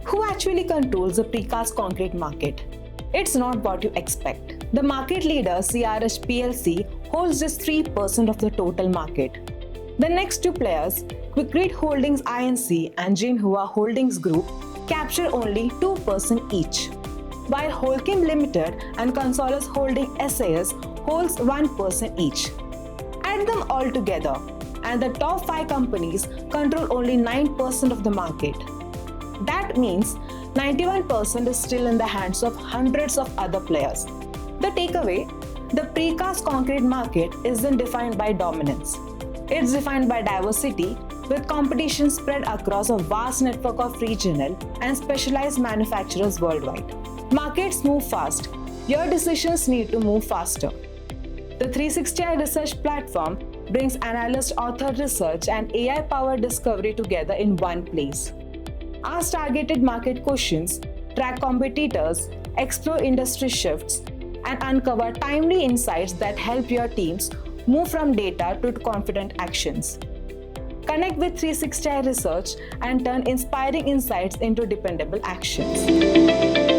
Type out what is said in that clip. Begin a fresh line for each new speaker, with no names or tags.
Who actually controls the precast concrete market? It's not what you expect. The market leader CRH PLC holds just 3% of the total market. The next two players, Precast Holdings Inc. and Jianhua Holdings Group, capture only 2% each, while Holcim Limited and Consolis Holding SAS holds 1% each. Add them all together, and the top 5 companies control only 9% of the market. That means 91% is still in the hands of hundreds of other players. The takeaway: the precast concrete market isn't defined by dominance. It's defined by diversity, with competition spread across a vast network of regional and specialized manufacturers worldwide. Markets move fast. Your decisions need to move faster. The 360i Research platform brings analyst-authored research and AI-powered discovery together in one place. Ask targeted market questions, track competitors, explore industry shifts, and uncover timely insights that help your teams move from data to confident actions. Connect with 360i Research and turn inspiring insights into dependable actions.